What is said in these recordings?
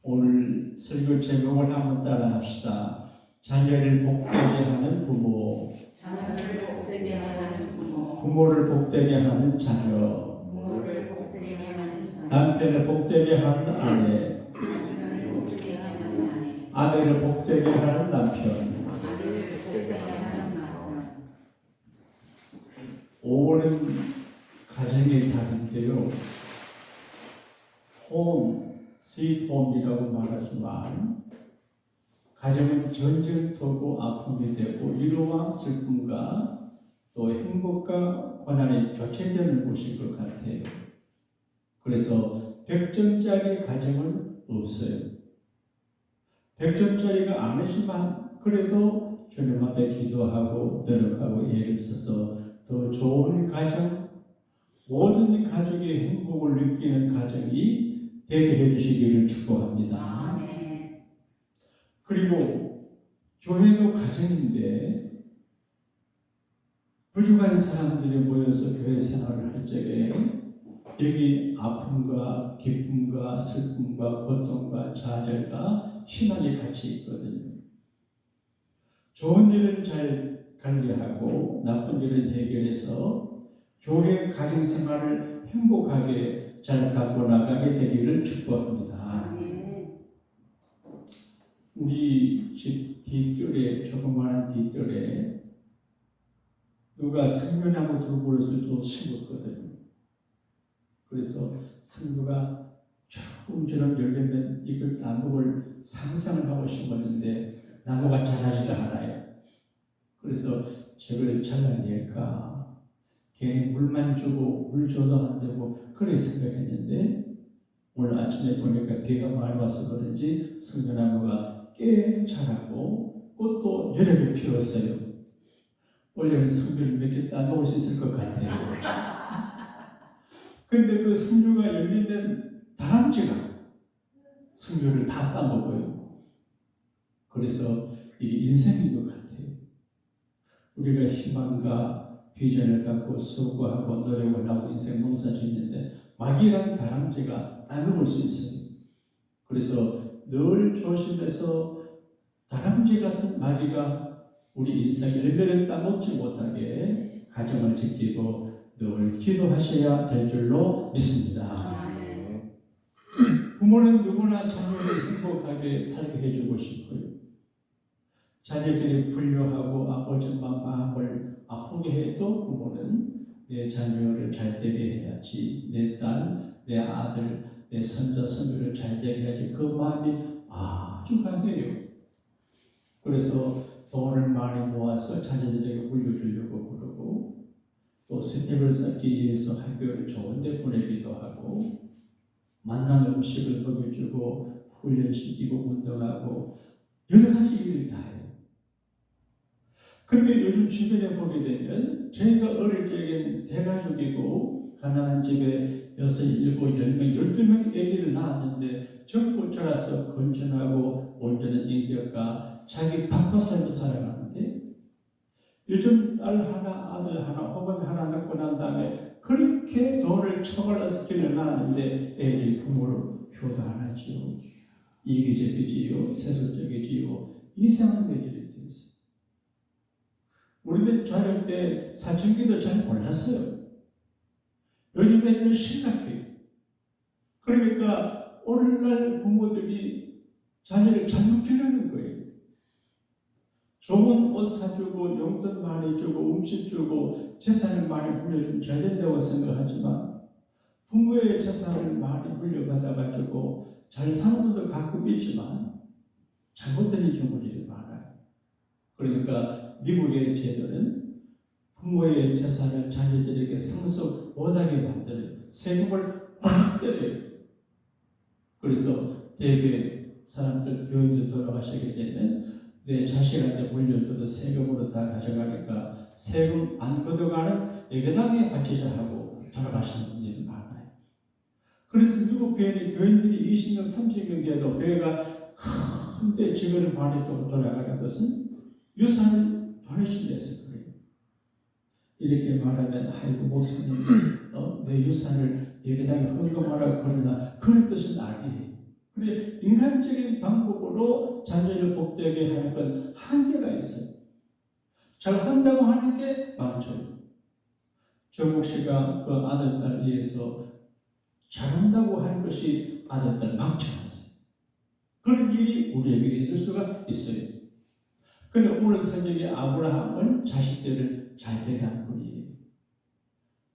오늘 설교 제목을 한번 따라 합시다. 자녀를 복되게 하는 부모, 자녀를 복되게 하는 부모, 부모를 복되게 하는 자녀, 부모를 복되게 하는 자녀, 남편을 복되게 하는 아내, 남편을 복되게 하는 아내, 아내를 복되게 하는 남편. 아내를 복되게 하는 남편. 5월은 가정의 달인데요. 홈, 스윗 홈이라고 말하지만 가정은 전쟁터고 아픔이 되고 위로와 슬픔과 또 행복과 고난이 교체되는 곳인 것 같아요. 그래서 100점짜리 가정은 없어요. 100점짜리가 아니지만 그래도 주님 앞에 기도하고 노력하고 애를 써서 더 좋은 가정, 모든 가족의 행복을 느끼는 가정이 되게 해주시기를 축복합니다. 아멘. 그리고 교회도 가정인데 부족한 사람들이 모여서 교회 생활을 할 적에 여기 아픔과 기쁨과 슬픔과 고통과 좌절과 희망이 같이 있거든요. 좋은 일은 잘 관리하고 나쁜 일은 해결해서 교회 가정생활을 행복하게 잘 갖고 나가게 되기를 축복합니다. 아멘. 우리 집 뒤뜰에, 조그마한 뒤뜰에 누가 생면나무 두 그릇을 좀 심었거든요. 그래서 성부가 조금처럼 열리면 이걸 나무를 상상을 하고 심었는데 나무가 자라지가 않아요. 그래서 저걸 잘라낼까? 괜히 물만 주고 물 줘도 안 되고 그래 생각했는데 오늘 아침에 보니까 비가 많이 와서 그런지 성전나무가 꽤 자라고 꽃도 여러 개 피웠어요. 원래는 성전을 몇 개 따먹을 수 있을 것 같아요. 근데 그 성류가 열리면 다람쥐가 성류를 다 따먹어요. 그래서 이게 인생인 것 같아요. 우리가 희망과 비전을 갖고 수고하고 노력을 하고 인생 농사 짓는데 마귀라는 다람쥐가 따먹을 수 있어요. 그래서 늘 조심해서 다람쥐 같은 마귀가 우리 인생 열매를 따먹지 못하게 가정을 지키고 늘 기도하셔야 될 줄로 믿습니다. 아멘. 부모는 누구나 자녀를 행복하게 살게 해주고 싶어요. 자녀들이 불효하고 아버지만 마음을 아프게 해도 부모는 내 자녀를 잘 되게 해야지, 내 딸, 내 아들, 내 손자, 손녀를 잘 되게 해야지 그 마음이 아주 강해요. 그래서 돈을 많이 모아서 자녀들에게 물려주려고 그러고 또 스텝을 쌓기 위해서 학교를 좋은 데 보내기도 하고 맛난 음식을 먹여주고 훈련시키고 운동하고 여러 가지 일을 다 해요. 근데 요즘 주변에 보게 되면 저희가 어릴 적엔 대가족이고 가난한 집에 6, 7, 10명, 12명 아기를 낳았는데 전부 자라서 건전하고 온전한 인격과 자기 바꿔 살고 살아가는데 요즘 딸 하나, 아들 하나, 혹은 하나 낳고 난 다음에 그렇게 돈을 처벌해서 길러놨는데 애들이 부모를 효도 안 하지요. 이기적이지요. 세속적이지요. 이상한 애들이 되어 있어요. 우리들 자랄 때 사춘기도 잘 몰랐어요. 요즘 애들은 심각해요. 그러니까 오늘날 부모들이 자녀를 잘못 기르는 거예요. 좋은 옷 사주고 용돈 많이 주고 음식 주고 재산을 많이 물려주면 잘 된다고 생각하지만 부모의 재산을 많이 물려받아가지고 잘 사는 것도 가끔 있지만 잘못된 경우들이 많아요. 그러니까 미국의 제도는 부모의 재산을 자녀들에게 상속 못하게 만들어요. 세금을 확 때려요. 그래서 대개 사람들 교인들 돌아가시게 되면 내 자식한테 물려줘도 세금으로 다 가져가니까 세금 안 걷어가는 예배당에 바치자 하고 돌아가시는 분들이 많아요. 그래서 미국 교인들이 20명, 30명 돼도 교회가 큰데 직원을 많이 돌아가는 것은 유산을 보내준댔을 거예요. 이렇게 말하면 아이고 목사님 내 유산을 예배당에 헌금하라고 그러나 그런 뜻은 아니에요. 그런데 인간적인 방법으로 자녀를 복되게 하는 건 한계가 있어요. 잘 한다고 하는 게 망쳐요. 정국 씨가 그 아들, 딸 위해서 잘한다고 하는 것이 아들, 딸 망쳐놨어요. 그런 일이 우리에게 있을 수가 있어요. 그런데 오늘 성경이 아브라함을 자식들을 잘 되게 한 분이에요.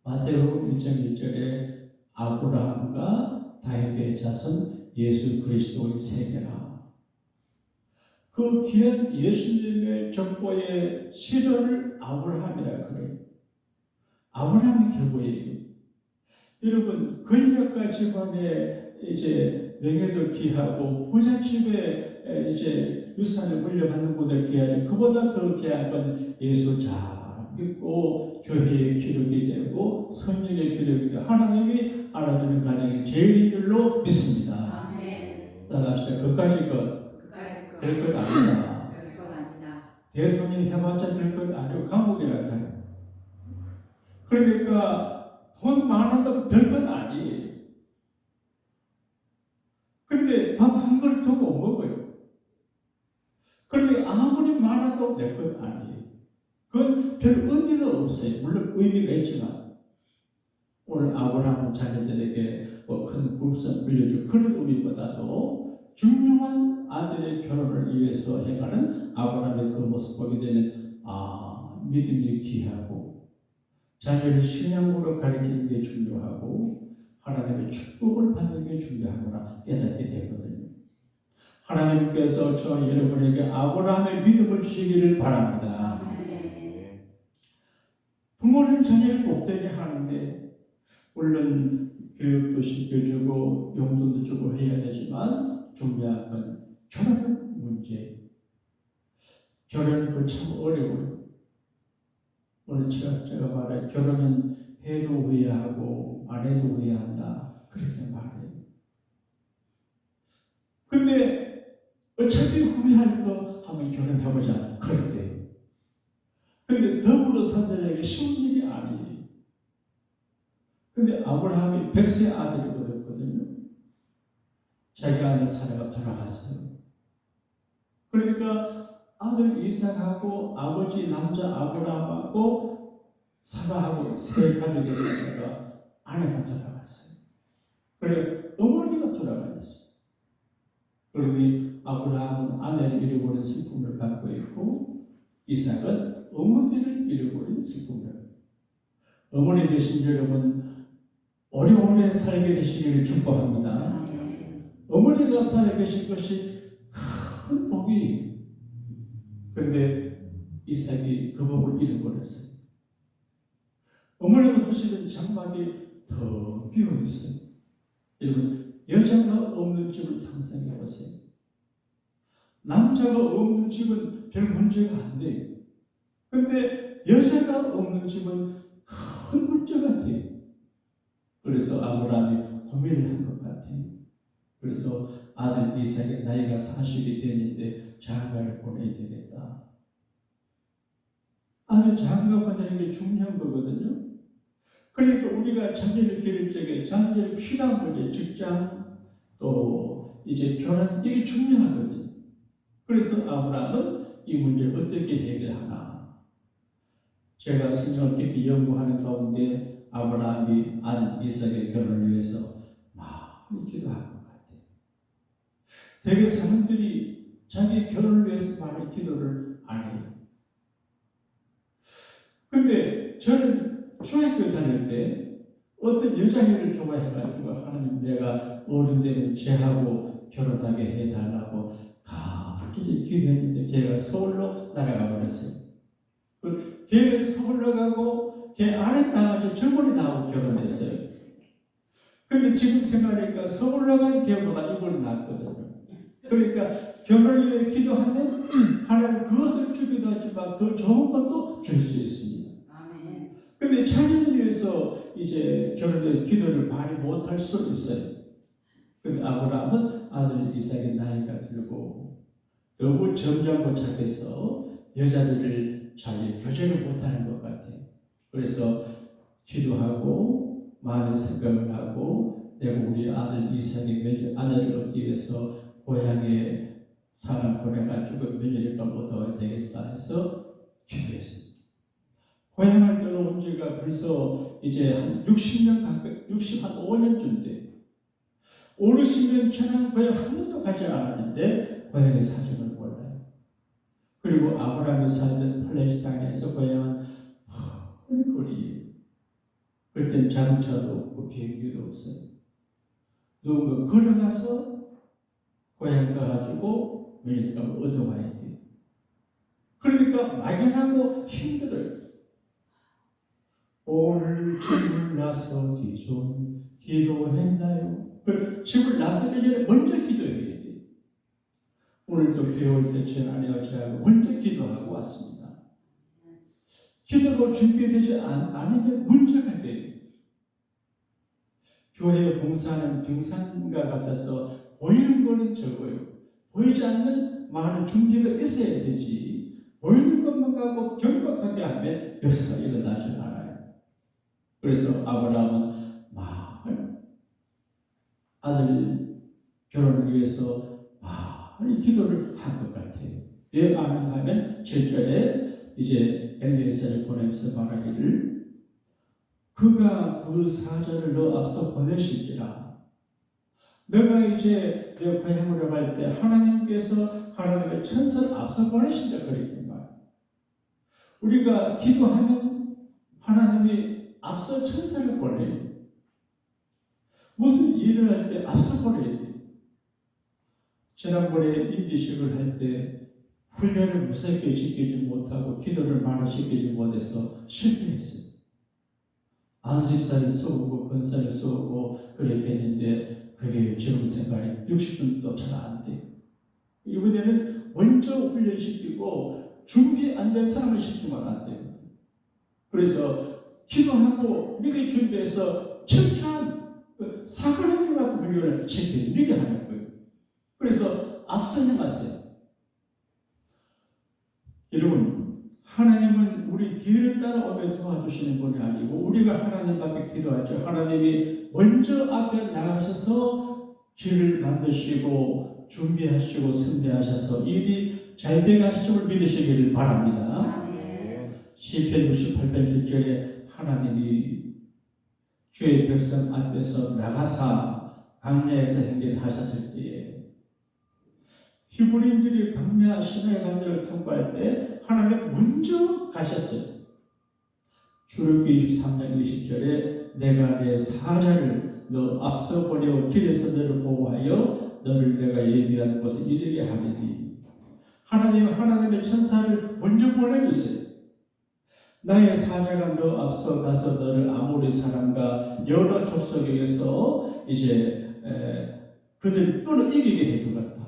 마태복음 1장 1절에 아브라함과 다윗의 자손 예수 그리스도의 세계라. 그 귀한 예수님의 족보의 시조를 아브라함이라 그래요. 아브라함의 결부예요. 여러분, 권력과 집안에 이제 명예도 귀하고 부잣집에 이제 유산을 물려받는 것보다 귀하지, 그보다 더 귀한 건 예수 잘 믿고 교회의 기록이 되고 성령의 기록이 되고 하나님이 알아주는 가정이 제일인 줄로 믿습니다. 아멘. 따라합시다. 그까지 될 것 아니다. 별것 아니다. 대통령 해봤자 될 것 아니고 감옥에 가요. 그러니까 돈 많아도 별것 아니에요. 근데 밥 한 그릇 더 못 먹어요. 그러니까 아무리 많아도 내 것 아니에요. 그건 별 의미가 없어요. 물론 의미가 있지만 오늘 아브라함 자녀들에게 큰 물선 빌려줄 그런 의미보다도 중요한 아들의 결혼을 위해서 해가는 아브라함의 그 모습 보게 되면 믿음이 귀하고 자녀를 신앙으로 가르치는 게 중요하고 하나님의 축복을 받는 게 중요하구나 깨닫게 되거든요. 하나님께서 저 여러분에게 아브라함의 믿음을 주시기를 바랍니다. 부모는 자녀를 복되게 하는데 물론 교육도 시켜주고 용돈도 주고 해야 되지만 중요한 건 결혼 문제. 결혼은 참 어려워요. 오늘 제가 말해 결혼은 해도 후회하고 안 해도 후회한다 그렇게 말해요. 근데 어차피 후회할 거 한번 결혼해보자 그럴 때. 근데 더불어 산다는 게 쉬운 일이 아니에요. 근데 아브라함이 100세 아들이 얻었거든요. 자기 아들 사라가 돌아갔어요. 그러니까 아들 이삭하고 아버지 남자 아브라함하고 사라하고 세 가족이 살다가 아내가 돌아갔어요. 그래 어머니가 돌아가셨어요. 그러니 아브라함은 아내를 잃어버린 슬픔을 갖고 있고 이삭은 어머니를 잃어버린 슬픔을. 어머니 되신 여러분 오래오래 살게 되시기를 축복합니다. 어머니가 살아 계신 것이 큰 복이에요. 그런데 이삭이 그 복을 잃어버렸어요. 어머니가 쓰시는 장막이 더 비어있어요. 여러분 여자가 없는 집을 상상해 보세요. 남자가 없는 집은 별 문제가 안 돼요. 근데 여자가 없는 집은 큰 문제가 돼요. 그래서 아브라함이 고민을 한 것 같아요. 그래서 아들 이삭의 나이가 40이 됐는데 장가를 보내야 되겠다. 아들 장가 보내는 게 중요한 거거든요. 그러니까 우리가 자녀를 기를 적에 자녀를 필요한 문제, 직장 또 이제 결혼 이게 중요하거든요. 그래서 아브라함은 이 문제를 어떻게 해결하나. 제가 성경을 깊이 연구하는 가운데 아브라함이 아들 이삭의 결혼을 위해서 많이 기도한 것 같아요. 대개 사람들이 자기 결혼을 위해서 많이 기도를 안 해요. 근데 저는 중학교 다닐 때 어떤 여자애를 좋아해가지고 하나님 내가 어른 되면 쟤하고 결혼하게 해달라고 가기 기도했는데 걔가 서울로 날아가 버렸어요. 걔는 서울로 가고 걔 아내 나가서 젊은이 나하고 결혼했어요. 근데 지금 생각하니까 서울로 간 걔보다 이번이 낫거든요. 그러니까 결혼을 위해 기도하면 하나님 그것을 주기도 하지만 더 좋은 것도 줄 수 있습니다. 아멘. 근데 자녀를 위해서 이제 결혼을 위해서 기도를 많이 못할 수도 있어요. 근데 아브라함은 아들 이삭의 나이가 들고 너무 점잖고 착해서 여자들을 잘 교제를 못하는 것 같아요. 그래서 기도하고 많은 생각을 하고 내가 우리 아들 이삭의 아내를 얻기 위해서 고향에 사람 보내가지고 며느리가 얻어야 되겠다 해서 기도했습니다. 고향을 떠나온 지가 벌써 이제 한 60년 가까이, 65년쯤 돼요. 5, 60년 전에 고향 한 번도 가지 않았는데 고향의 사정을 몰라요. 그리고 아브라함이 살던 팔레스타인에서 고향은 먼 거리예요. 그땐 자동차도 없고 비행기도 없어요. 누군가 걸어가서 고향 가가지고 며느리가 얻어와야 돼요. 그러니까 막연하고 힘들어요. 오늘 집을 나서기 좀 기도했나요? 집을 나서기 전에 먼저 기도해야 돼요. 오늘도 배울 때 제 아내와 저하고 먼저 기도하고 왔습니다. 기도로 준비되지 않으면 문제가 돼요. 교회에 봉사하는 병상과 같아서 보이는 거는 적어요. 보이지 않는 많은 준비가 있어야 되지. 보이는 것만 가고 경박하게 하면 역사가 일어나지 않아요. 그래서 아브라함은 많은 아들 결혼을 위해서 많이 기도를 한 것 같아요. 왜 아는가 하면 7절에 이제 엘리에셀을 보내면서 말하기를 그가 그 사자를 너 앞서 보내실지라. 너가 이제 내 고향으로 갈 때 하나님께서 하나님의 천사를 앞서 보내신다 그렇게 말. 우리가 기도하면 하나님이 앞서 천사를 보내요. 무슨 일을 할 때 앞서 보내야 돼. 지난번에 임기식을 할 때 훈련을 무섭게 시키지 못하고 기도를 많이 시키지 못해서 실패했어요. 안식사를 쏘고 건사를 쏘고 그렇게 했는데 그게 지금 생각이 60분도 잘 안 돼요. 이번에는 먼저 훈련시키고 준비 안 된 사람을 시키면 안 돼요. 그래서 기도하고 미리 준비해서 철저한 사관학교 같은 훈련을 시키고 미리 하는 거예요. 그래서 앞서 나갔어요. 여러분, 하나님은 우리 뒤를 따라오며 도와주시는 분이 아니고 우리가 하나님 앞에 기도하죠. 하나님이 먼저 앞에 나가셔서 길을 만드시고 준비하시고 선대하셔서 일이 잘 되게 하시고 믿으시기를 바랍니다. 시편 68편 1절에 하나님이 주의 백성 앞에서 나가사 광야에서 행진하셨을 때에 히브리인들이 광야 시나이 광야를 통과할 때 하나님 먼저 가셨어요. 출애굽기 23장 20절에 내가 내 사자를 너 앞서 보내어 길에서 너를 보호하여 너를 내가 예비한 곳에 이르게 하리니 하나님은 하나님의 천사를 먼저 보내주세요. 나의 사자가 너 앞서 가서 너를 아모리 사람과 여러 족속에게서 이제 그들 끌어 이기게 해주겠다.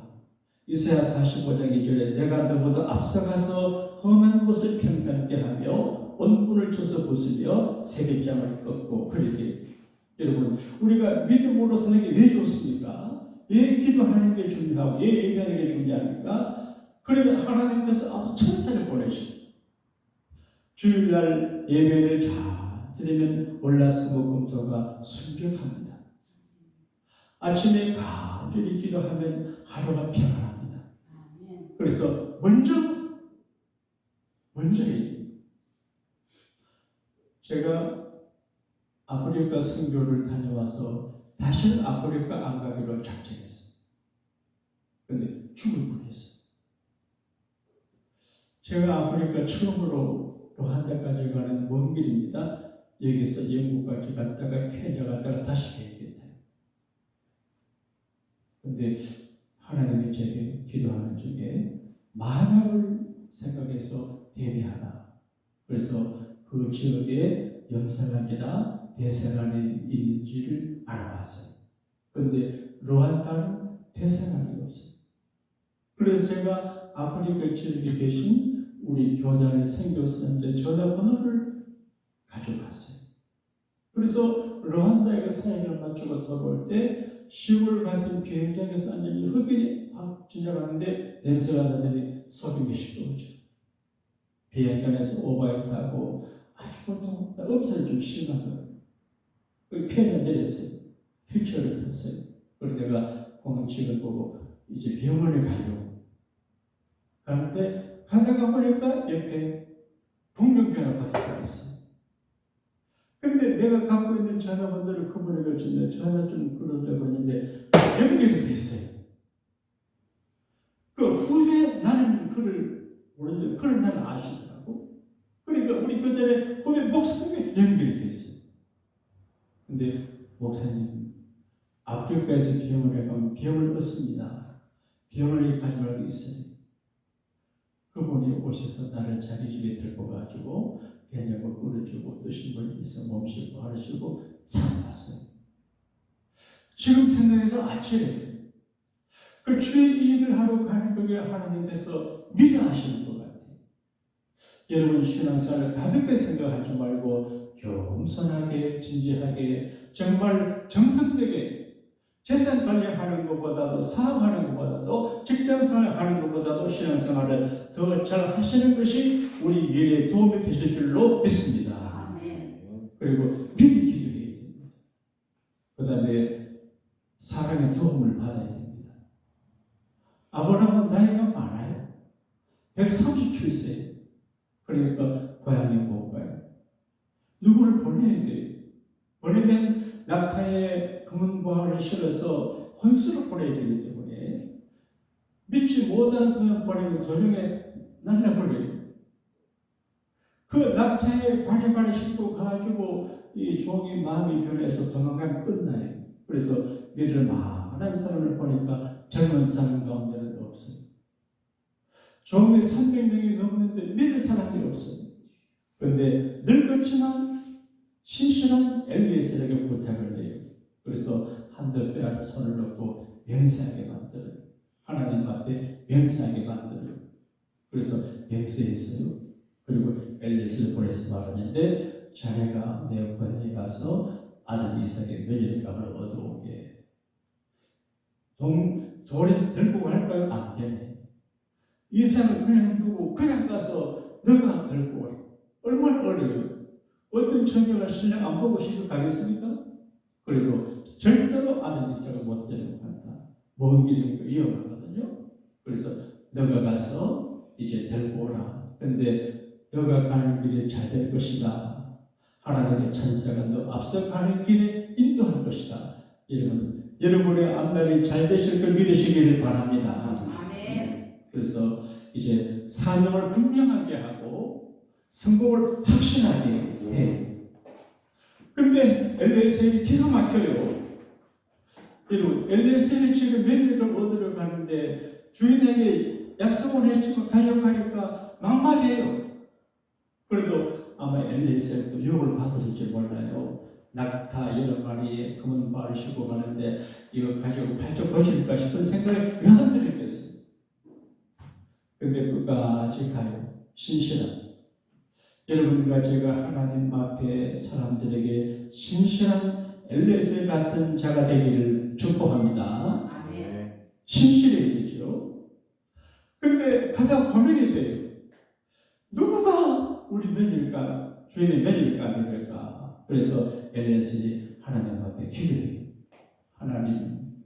이사야 45장 2절에 내가 너보다 앞서가서 험한 곳을 평탄케 하며 온문을 쳐서 부수며 세계장을 꺾고 그러게. 여러분, 우리가 믿음으로 사는 게 왜 좋습니까? 왜 기도하는 게 중요하고 왜 예배하는 게 중요합니까? 그러면 하나님께서 앞서 천사를 보내십니다. 주일날 예배를 잘 드리면 월화수목금토가 순적합니다. 아침에 간절히 기도하면 하루가 평안합니다. 그래서 먼저 해야 돼요. 제가 아프리카 선교를 다녀와서 다시는 아프리카 안 가기로 작정했어요. 그런데 죽을 뻔했어요. 제가 아프리카 처음으로 루안다까지 가는 먼 길입니다. 여기서 영국까지 갔다가 케냐 갔다가 다시 가야겠다. 그런데 하나님이 제게 기도하는 중에 만화를 생각해서 대비하라. 그래서 그 지역에 영사관이나 대사관이 있는지를 알아봤어요. 그런데 루안다는 대사관이 없어요. 그래서 제가 아프리카 지역에 계신 우리 교단의 선교사님들 전화번호를 가져갔어요. 그래서 루안다에 사역을 마치고 돌아올 때 시골 같은 비행장에서 앉으니 흡연이 지나가는데 냄새가 나더니 속이 몇십 도죠. 비행장에서 오바이트 하고 아주 보통 음살이 좀 심한 거예요. 그 케냐 내렸어요. 휠체어를 탔어요. 그리고 내가 공책을 보고 이제 병원에 가려고 가는데 가다가 보니까 옆에 동명변호 박사가 있어요. 근데 내가 갖고 있는 전화번호를 그분에게 주는데 전화 좀 끌어내고 있는데 연결이 됐어요. 그 후에 나는 그를 모르는데 그를 나는 아시더라고. 그러니까 우리 그 전에 후에 목사님이 연결이 됐어요. 근데 목사님 앞교회에서 병원에 가면 병을 얻습니다. 병원에 가지 말고 있어요. 그분이 오셔서 나를 자기 집에 들고 가지고 대냐고 끓여주고 드신 분이 있어 몸쉬고 하시고 살아났어요. 지금 생각해도 아찔해요. 그 주의 일을 하러 가는 그게 하나님께서 미리 하시는 것 같아요. 여러분 신앙생활을 가볍게 생각하지 말고 겸손하게 진지하게 정말 정성되게 재산 관리하는 것보다도 사업하는 것보다도 직장생활 하는 것보다도 신앙생활을 더 잘 하시는 것이 우리 미래에 도움이 되실 줄로 믿습니다. 아멘. 그리고 미리 기도해야 됩니다. 그 다음에 사람의 도움을 받아야 됩니다. 아브라함은 나이가 많아요. 137세. 그러니까 고향이 뭔가요? 누구를 보내야 돼요. 보내면 낙타에 금은보화를 실어서 혼수를 보내야 되기 때문에 믿지 못하는 사람 보내면 도중에 날라버려요. 그 낙타에 바리바리 싣고 가지고 이 종이 마음이 변해서 도망가면 끝나요. 그래서 믿을 많은 사람을 보니까 젊은 사람 가운데는 없어요. 종이 300명이 넘는데 믿을 사람이 없어요. 그런데 늙었지만 신실한 엘리에셀에게 부탁을 해요. 그래서 한두 뼈 안에 손을 넣고 맹세하게 만들어요. 하나님 앞에 맹세하게 만들어요. 그래서 맹세했어요. 그리고 엘리에셀을 보내서 말하는데 자네가 내 고향에 가서 아들 이삭의 며느리감을 얻어오게. 돌이 들고 갈까요? 안 되네. 이삭을 그냥 두고 그냥 가서 너가 들고 오래. 얼마나 어려워요. 어떤 처녀가 신랑 안 보고 싶어 가겠습니까? 그래도 절대로 아들 이삭을 못 데리고 간다. 먼 길이니까 위험하거든요. 그래서 너가 가서 이제 데리고 오라. 근데 너가 가는 길이 잘 될 것이다. 하나님의 천사가 너 앞서 가는 길에 인도할 것이다. 여러분의 앞날이 잘 되실 걸 믿으시기를 바랍니다. 아멘. 그래서 이제 사명을 분명하게 하고 성공을 확신하게 해. 근데 엘리에셀이 기가 막혀요. 엘리에셀이 지금 며느리를 얻으러 가는데 주인에게 약속을 했지만 가려고 하니까 막막해요. 그래도 아마 엘리에셀도 유혹을 받았을지 몰라요. 낙타 여러 마리에 금은 발을 싣고 가는데 이거 가지고 발쪽 거칠까 싶은 생각이 왜 안 들었겠어요. 근데 끝까지 가요. 신실한. 여러분과 제가 하나님 앞에 사람들에게 신실한 엘리에셀 같은 자가 되기를 축복합니다. 아멘. 신실해야 되죠. 근데 가장 고민이 돼요. 누구가 우리 며느리가 주인의 며느리가 믿을까? 그래서 엘리에셀이 하나님 앞에 기도해요. 하나님,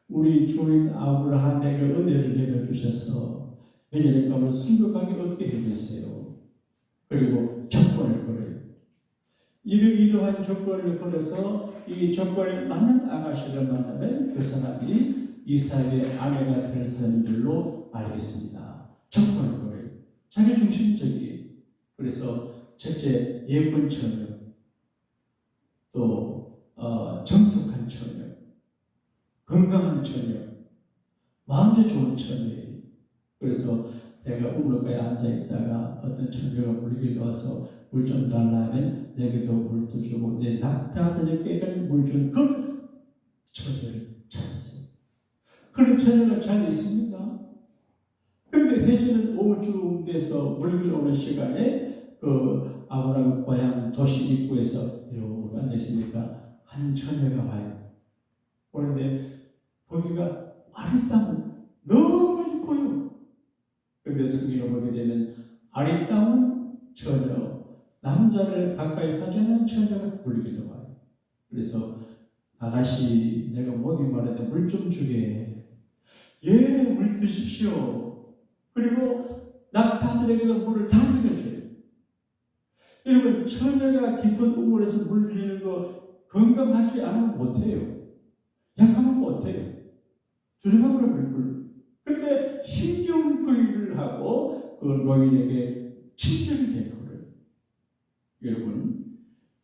우리 주인 아브라함에게 은혜를 내려주셔서 며느리감을 순결하게 얻게 해주세요. 그리고 조건을 걸어요. 이러한 조건을 걸어서 이 조건에 맞는 아가씨를 만나면 그 사람이 이삭의 아내가 될 사람인 줄로 알겠습니다. 조건을 걸어요. 자기 중심적이에요. 그래서 첫째, 예쁜 처녀, 또 정숙한 처녀, 건강한 처녀, 마음도 좋은 처녀예요. 그래서 내가 우물가에 앉아있다가 어떤 처녀가 물길에 와서 물 좀 달라 하면 내게도 물도 주고 내 낙타들이 깨끗이 물 주는 그런 처녀를 찾았어요. 그런 처녀가 잘 있습니다. 그런데 해주는 오줌 돼서 물길 오는 시간에 그 아브라함 고향 도시 입구에서 이러고 앉아있으니까 한 처녀가 와요. 그런데 보기가 아리따운 너무 이뻐요. 그런데 성경을 보게 되면 아리따운 처녀, 남자를 가까이 하지 않는 처녀가 불리기로 와요. 그래서 아가씨 내가 목이 마른데 물 좀 주게. 예, 물 드십시오. 그리고 낙타들에게도 물을 다 먹여줘요. 여러분, 처녀가 깊은 우물에서 물 드리는 거 건강하지 않으면 못해요. 약하면 못해요. 조심하고 물. 근데 힘겨운 그 일을 하고 그 노인에게 친절을 베풀어요. 여러분,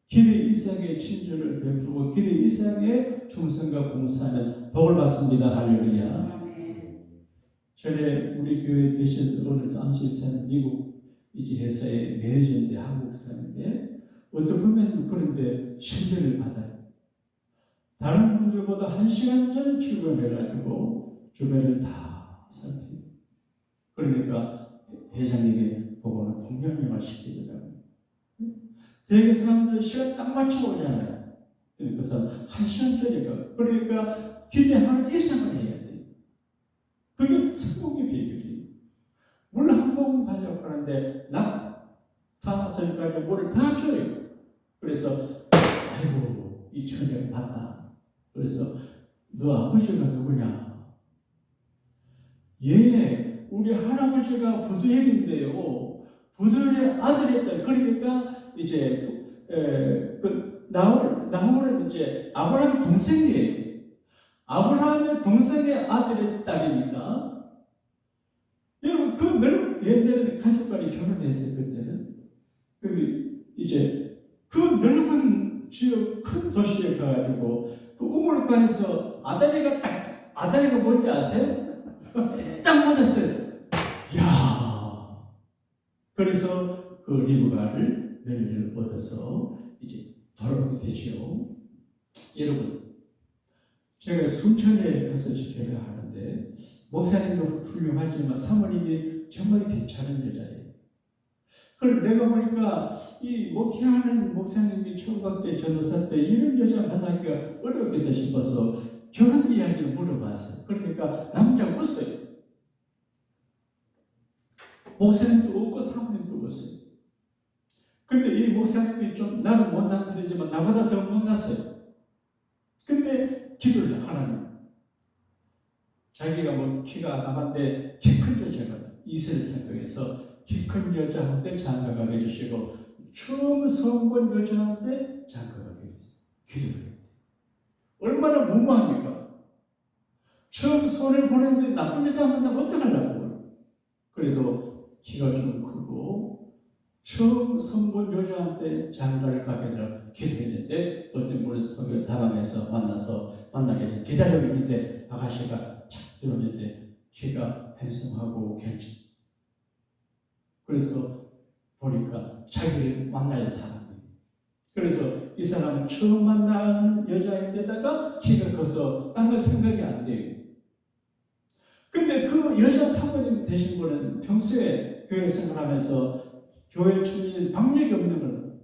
기대 이상의 친절을 베풀고 기대 이상의 충성과 봉사는 복을 받습니다. 할렐루야. 전에 우리 교회에 계신 오늘 잠시 사는 미국 이제 회사의 매니저인데 한국 사람인데 어떻게 보면 그런데 친절을 받아요. 다른 분들보다 1시간 전에 출근해가지고 주변을 다 살피고 그러니까 회장님이 보고는 공명명을 시키더라고요. 대개 사람들 시간 딱 맞추고 오잖아요. 그래서 1시간 전이니까 그러니까 기대하는 이상을 해야 돼요. 그게 성공의 비결이에요. 물 한 모금 달려고 하는데 낙타선까지 물을 다 줘요. 그래서 아이고 이 처녀가 맞다. 그래서 너 아버지가 누구냐? 예, 우리 할아버지가 부두엘인데요. 부두엘의 아들이었다. 그러니까 이제 나홀은 이제 아브라함 동생이에요. 아브라함의 동생의 아들의 딸이니까 여러분 그 넓은 옛날에는 가족간이 결혼했어요. 그때는. 근데 이제 그 넓은 지역 큰 도시에 가가지고 그 우물가에서 아다리가 뭔지 아세요? 딱 맞았어요. 야, 그래서 그 리브가를 며느리를 얻어서 이제 돌아오게 되죠. 여러분, 제가 순천에 가서 집회를 하는데 목사님도 훌륭하지만 사모님이 정말 괜찮은 여자예요. 그걸 내가 보니까 이 목회하는 목사님이 총각 때 전도사 때 이런 여자 만나기가 어렵겠다 싶어서 결혼 이야기를 물어봤어요. 그러니까 남자가 웃어요. 목사님도 웃고 사모님도 웃어요. 근데 이 목사님이 좀 나도 못난 편이지만 나보다 더 못났어요. 근데 기도를 하나님. 자기가 뭐 키가 남한데 키 큰 여자가 이슬을 생각해서 키 큰 여자한테 장가가게 해주시고 처음 선본 여자한테 장가가게 해주시고 기도를 했대요. 얼마나 무모합니까? 처음 손을 보냈는데 나쁜 여자 만나면 어떡하려고. 그래도 키가 좀 크고 처음 선본 여자한테 장가를 가게 되라 기도했는데 어떤 분을 속여 다방에서 만나게 기다리고 있는데 아가씨가 착 들어오는데 키가 handsom하고 괜찮아. 그래서 보니까 자기를 만날 사람이에요. 그래서 이 사람은 처음 만나는 여자인데다가 키가 커서 딴 거 생각이 안 돼요. 근데 그 여자 사모님 되신 분은 평소에 교회 생활하면서 교회 주민 박력이 없는 거예요.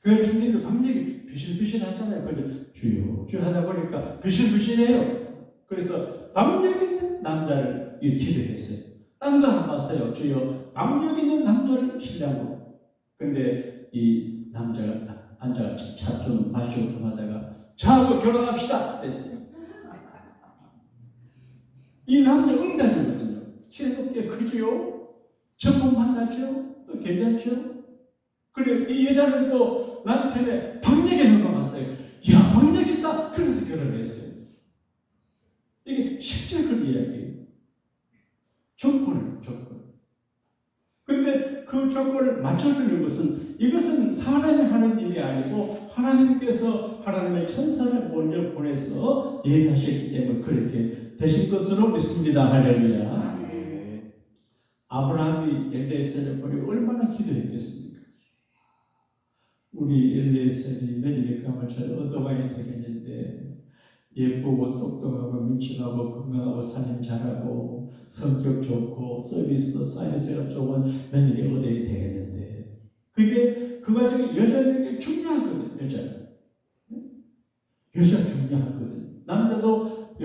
교회 주민들 박력이 비실비실하잖아요. 그래서 주여 하다 보니까 비실비실해요. 그래서 박력 있는 남자를 기도했어요. 딴 거 안 봤어요. 주여 박력 있는 남자를 신뢰하고. 근데 이 남자가 앉아 차 좀 마시고 좀 하다가 저하고 결혼합시다 했어요. 이 남자 응답이거든요. 키도 꽤 크지요? 처음 만나죠? 또 괜찮죠? 그래, 이 여자는 또 남편의 박력에 넘어갔어요. 야, 박력 있다! 그래서 결혼을 했어요. 이게 실제 그 이야기예요. 조건. 근데 그 조건을 맞춰주는 것은 이것은 사람이 하는 일이 아니고 하나님께서 하나님의 천사를 먼저 보내서 예비하셨기 때문에 그렇게 되신 것으로 믿습니다. 할렐루야. 아브라함이 엘리에셀을 보내고 얼마나 기도했겠습니까? 우리 엘리에셀이 며느리 감을 잘 얻어가야 되겠는데 예쁘고 똑똑하고 민첩하고 건강하고 사람 잘하고 성격 좋고 서비스가 좋은 며느리 얻어야 되겠는데 그게 그 과정에 여자에게 중요하거든. 여자 중요하거든. 남자도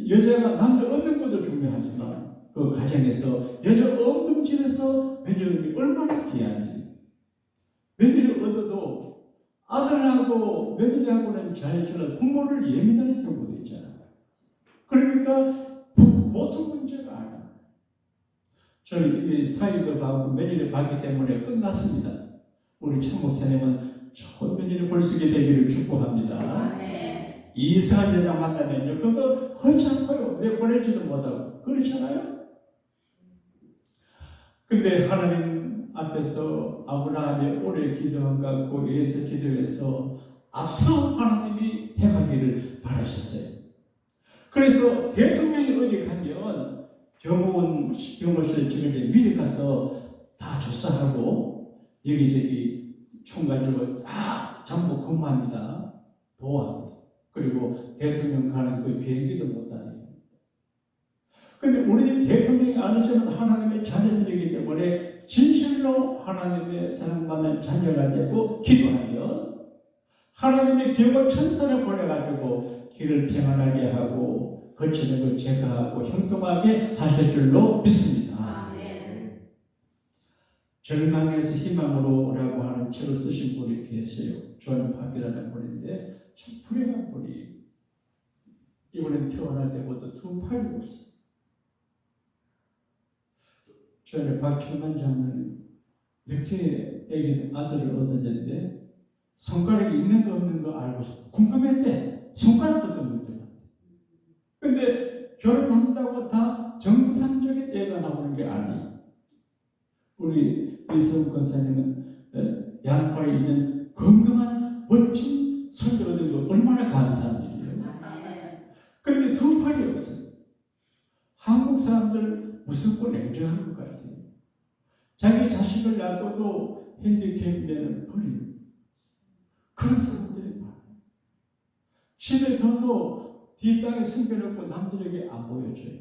여자가 남자 얻는 것도 중요하지만 그 가정에서 여자 없는 집에서 며느리 얼마나 귀한 일. 며느리 얻어도 아들하고 며느리하고는 잘 지내 부모를 예민하게 경우도 있잖아요. 그러니까 보통 문제가 아니야. 저는 이미 사위도 받고 며느리 받기 때문에 끝났습니다. 우리 참 목사님은 좋은 며느리 볼 수 있게 되기를 축복합니다. 아멘. 이상한 여자 만나면요, 그거 그렇지 않고요. 내 보내지도 못하고 그렇잖아요. 근데 하나님 앞에서 아브라함이 오래 기도한 것 같고 예수 기도해서 앞서 하나님이 행하기를 바라셨어요. 그래서 대통령이 어디 가면 경호실 지금 미리 가서 다 조사하고 여기저기 총 가지고 다 전부 근무합니다. 도와합니다. 그리고 대통령 가는 그 비행기도 못 다니고. 근데 우리 대통령이 아니지만 하나님의 자녀들이기 때문에 진실로 하나님의 사랑받는 자녀가 되고 기도하면 하나님의 기업을 천사를 보내가지고 길을 평안하게 하고 거치는 걸 제거하고 형통하게 하실 줄로 믿습니다. 아멘. 절망에서 희망으로라고 하는 책을 쓰신 분이 계세요. 존 팝이라는 분인데 참 불행한 분이 이번에 태어날 때부터 두 팔이 없어요. 전에 박철만 장로는 늦게 애기 아들을 얻었는데 손가락이 있는 거 없는 거 알고 궁금했대. 손가락부터 문제가. 근데 결혼한다고 다 정상적인 애가 나오는 게 아니에요. 우리 이승훈 권사님은 양팔에 있는 건강한 멋진 손을 얻은 거 얼마나 감사한 일이에요. 그런데 두 팔이 없어요. 한국 사람들 무섭고 냉정한 것 같아요. 자기 자식을 낳고도 핸디캡이면 버리고 그런 사람들이 많아요. 집에 둬서 뒷방에 숨겨놓고 남들에게 안 보여줘요.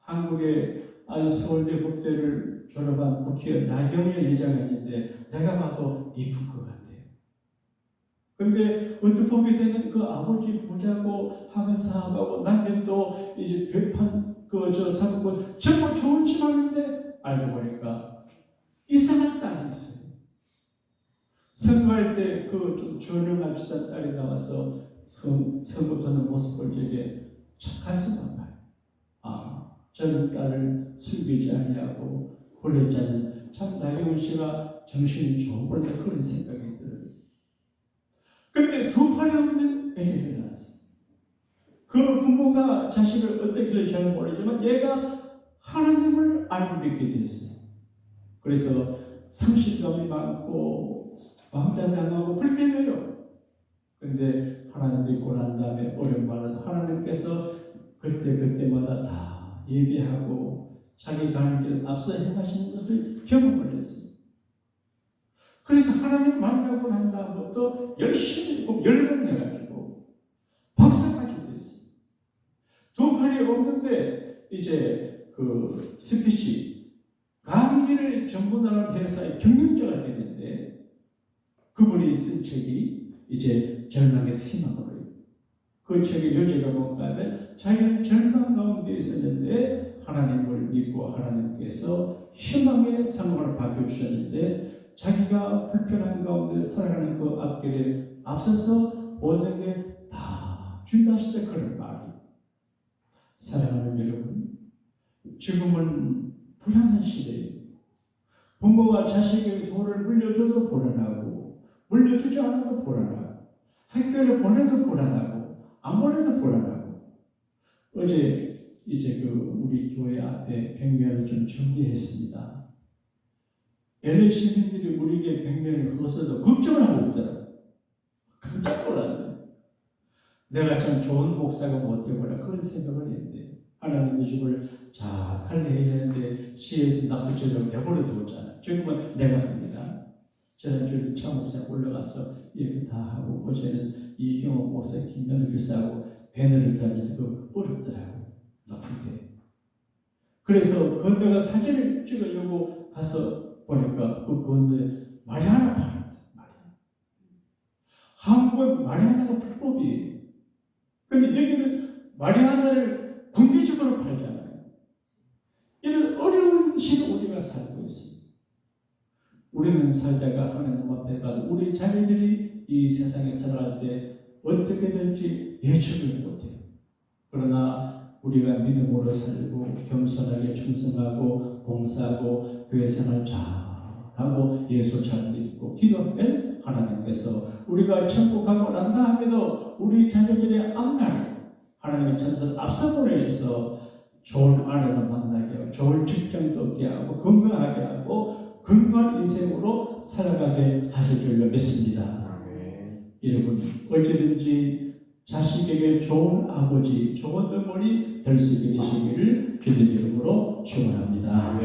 한국에 아주 서울대 국제를 졸업한 국회의원 나경원 여자가 있는데 내가 봐도 이쁠 것 같아요. 그런데 어떻게 보게 되면 그 아버지 부자고 학원 사업하고 남편도 이제 별판 저 사고 정말 좋은 집안인데 알고 보니까 이상한 딸이 있어요. 선거할 때 그 좀 전형한 비슷한 딸이 나와서 선거하는 모습을 되게 참 가슴 아파요. 아, 저런 딸을 숨기지 아니하고 버리지 않는 참 나경원 씨가 정신이 좋은 걸까 그런 생각이 들어요. 그런데 두 팔이 없는 애기를 낳았어요. 그 부모가 자식을 어떻게 잘 모르지만 얘가 하나님을 알고 믿게 됐어요. 그래서 상실감이 많고 왕따당하고 불평해요. 근데 하나님 믿고 난 다음에 오랜만에 하나님께서 그때마다 다 예배하고 자기 가는 길 앞서 행하시는 것을 경험을 했어요. 그래서 하나님 만나고 난 다음부터 열심히 열공해가지고 박사까지 됐어요. 두 팔이 없는데 이제 그 스피치 강의를 전문하는 회사의 경영자가 됐는데 그분이 쓴 책이 이제 절망에서 희망으로요. 그 책의 요지가 뭔가 하면 자기는 절망 가운데 있었는데 하나님을 믿고 하나님께서 희망의 상황을 바꿔주셨는데 자기가 불편한 가운데 살아가는 그 앞길에 앞서서 모든 게 다 준비하실 때 그런 말이 사랑하는 여러분, 지금은 불안한 시대예요. 부모가 자식에게 돈을 물려줘도 불안하고 물려주지 않아도 불안하고 학교를 보내도 불안하고 안 보내도 불안하고 어제 이제 우리 교회 앞에 백면을 좀 정리했습니다. LA 시민들이 우리에게 백면을 걷어도 걱정을 하고 있더라고요. 깜짝 놀랐네. 내가 참 좋은 목사가 못되구나 그런 생각을 했는데 하나님의 집을 잘 관리해야 되는데 시에서 낙서처럼 내버려 두었잖아요. 지금은 내가 합니다. 저는 차 목사 올라가서 얘기 다 하고 어제는 이경호 목사, 김현우 교사하고 배너를 다니는 거 어렵더라고요. 높을 때. 그래서 건너가 사진을 찍으려고 가서 보니까 그 건너에 마리아나 팔았다. 한국은 마리아나가 불법이에요. 근데 여기는 마리아나를 국내적으로 팔잖아요. 이런 어려운 시대 우리가 살고 있습니다. 우리는 인생 살다가 하나님 앞에 가서 우리 자녀들이 이 세상에 살아갈 때 어떻게든지 예측을 못해요. 그러나 우리가 믿음으로 살고 겸손하게 충성하고 봉사하고 교회 생활 잘하고 예수 잘 믿고 기도하면 하나님께서 우리가 천국하고 난 다음에도 우리 자녀들의 앞날에 하나님의 천사를 앞서 보내셔서 좋은 아내를 만나게 하고 좋은 직장도 얻게 하고 건강하게 하고 건강한 인생으로 살아가게 하실 줄로 믿습니다. 네. 여러분 언제든지 자식에게 좋은 아버지, 좋은 어머니 될 수 있게 되시기를 주님 이름으로 축원합니다.